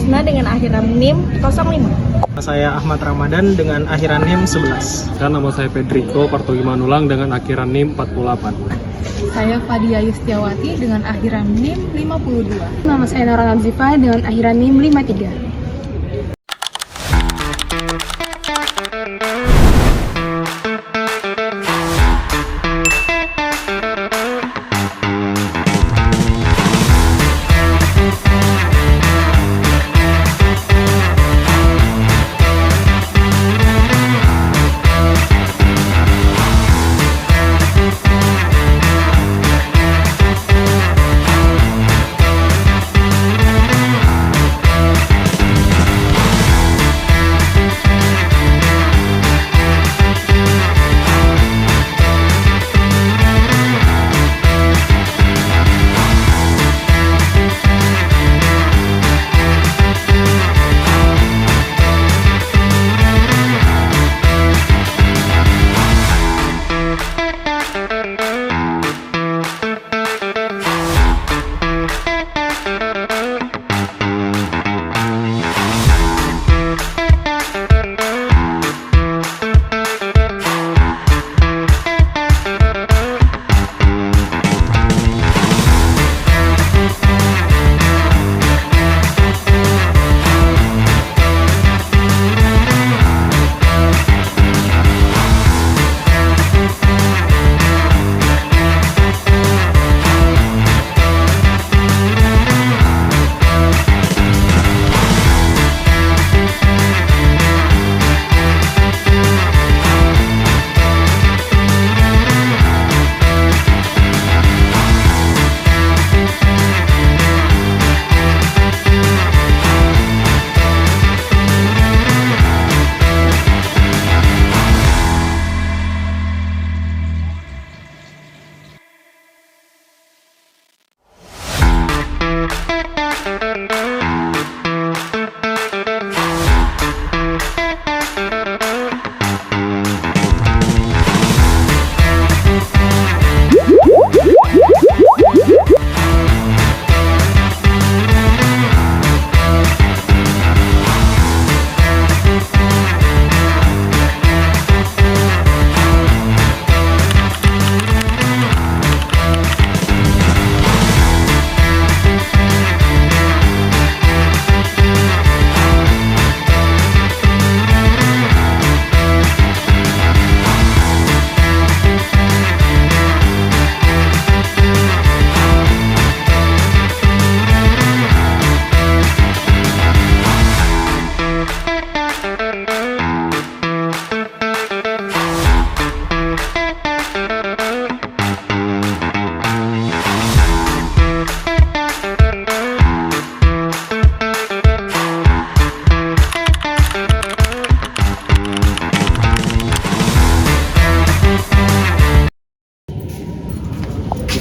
Krisna dengan akhiran NIM 05. Saya Ahmad Ramadan dengan akhiran NIM 11. Dan nama saya Pedrico Partogimanulang dengan akhiran NIM 48. Saya Fadia Yustiawati dengan akhiran NIM 52. Nama saya Nora Nazifah dengan akhiran NIM 53.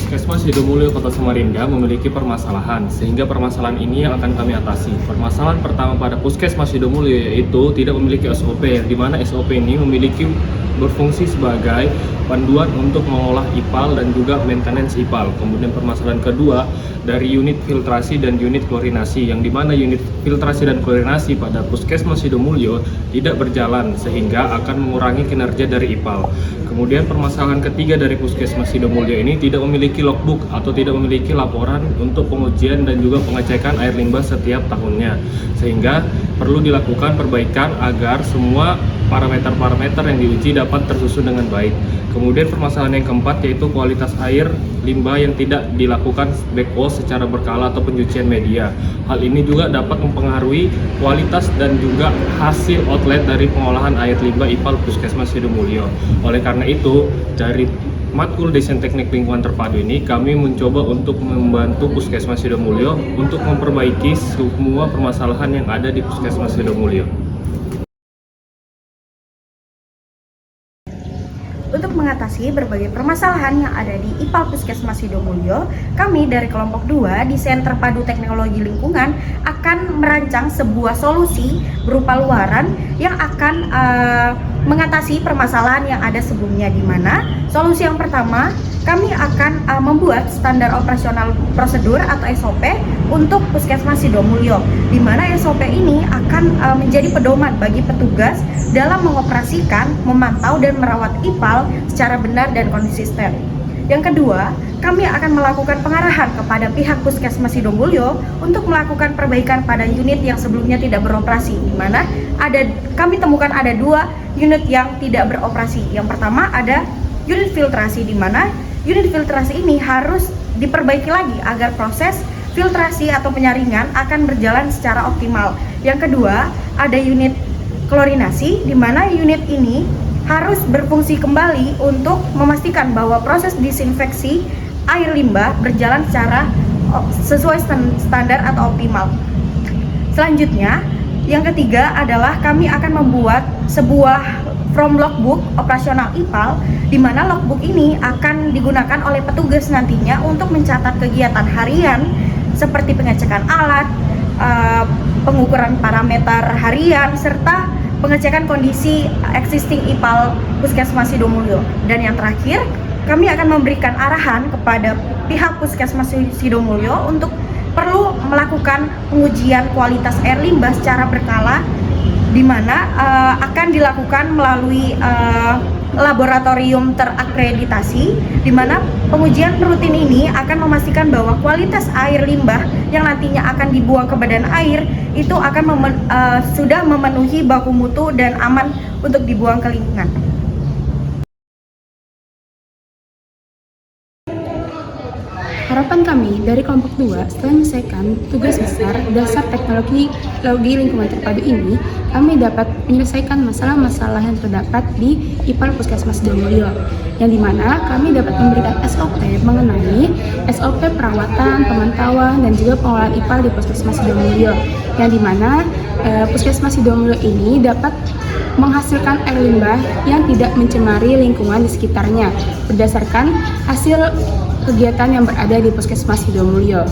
Puskesmas Sidomulyo Kota Samarinda memiliki permasalahan, sehingga permasalahan ini yang akan kami atasi. Permasalahan pertama pada Puskesmas Sidomulyo yaitu tidak memiliki SOP, di mana SOP ini berfungsi sebagai panduan untuk mengolah IPAL dan juga maintenance IPAL. Kemudian permasalahan kedua dari unit filtrasi dan unit klorinasi, yang dimana unit filtrasi dan klorinasi pada Puskesmas Sidomulyo tidak berjalan sehingga akan mengurangi kinerja dari IPAL. Kemudian permasalahan ketiga dari Puskesmas Sidomulyo ini tidak memiliki logbook atau tidak memiliki laporan untuk pengujian dan juga pengecekan air limbah setiap tahunnya, sehingga perlu dilakukan perbaikan agar semua parameter-parameter yang diuji dapat tersusun dengan baik. Kemudian permasalahan yang keempat yaitu kualitas air limbah yang tidak dilakukan backwash secara berkala atau pencucian media. Hal ini juga dapat mempengaruhi kualitas dan juga hasil outlet dari pengolahan air limbah IPAL Puskesmas Sidomulyo. Oleh karena itu, dari Matkul Desain Teknik Lingkungan Terpadu ini kami mencoba untuk membantu Puskesmas Sidomulyo untuk memperbaiki semua permasalahan yang ada di Puskesmas Sidomulyo. Untuk mengatasi berbagai permasalahan yang ada di IPAL Puskesmas Sidomulyo, kami dari kelompok 2 Desain Terpadu Teknologi Lingkungan akan merancang sebuah solusi berupa luaran yang akan mengatasi permasalahan yang ada sebelumnya, di mana solusi yang pertama kami akan membuat standar operasional prosedur atau SOP untuk Puskesmas Sidomulyo, di mana SOP ini akan menjadi pedoman bagi petugas dalam mengoperasikan, memantau dan merawat IPAL secara benar dan konsisten. Yang kedua, kami akan melakukan pengarahan kepada pihak Puskesmas Sidomulyo untuk melakukan perbaikan pada unit yang sebelumnya tidak beroperasi, di mana kami temukan ada 2 unit yang tidak beroperasi. Yang pertama ada unit filtrasi, di mana unit filtrasi ini harus diperbaiki lagi agar proses filtrasi atau penyaringan akan berjalan secara optimal. Yang kedua ada unit klorinasi, di mana unit ini harus berfungsi kembali untuk memastikan bahwa proses disinfeksi air limbah berjalan secara sesuai standar atau optimal. Selanjutnya, yang ketiga adalah kami akan membuat sebuah from logbook operasional IPAL, di mana logbook ini akan digunakan oleh petugas nantinya untuk mencatat kegiatan harian seperti pengecekan alat, pengukuran parameter harian, serta pengecekan kondisi existing IPAL Puskesmas Sidomulyo. Dan yang terakhir, kami akan memberikan arahan kepada pihak Puskesmas Sidomulyo untuk perlu melakukan pengujian kualitas air limbah secara berkala, di mana akan dilakukan melalui laboratorium terakreditasi, di mana pengujian rutin ini akan memastikan bahwa kualitas air limbah yang nantinya akan dibuang ke badan air itu akan sudah memenuhi baku mutu dan aman untuk dibuang ke lingkungan. Harapan kami dari kelompok 2 setelah menyelesaikan tugas besar dasar teknologi lingkungan terpadu ini, kami dapat menyelesaikan masalah-masalah yang terdapat di IPAL Puskesmas Sidomulyo, yang dimana kami dapat memberikan SOP mengenai SOP perawatan, pemantauan, dan juga pengelolaan IPAL di Puskesmas Sidomulyo, yang dimana Puskesmas Sidomulyo ini dapat menghasilkan air limbah yang tidak mencemari lingkungan di sekitarnya berdasarkan hasil kegiatan yang berada di Puskesmas Sidomulyo.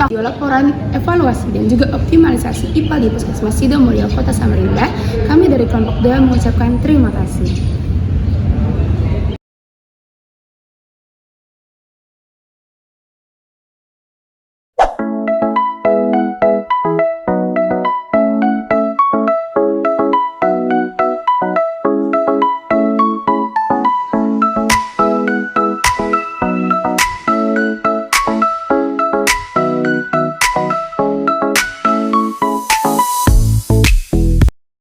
Laporan evaluasi dan juga optimalisasi IPAL di Puskesmas Sidomulyo, Kota Samarinda, kami dari kelompok 2 mengucapkan terima kasih.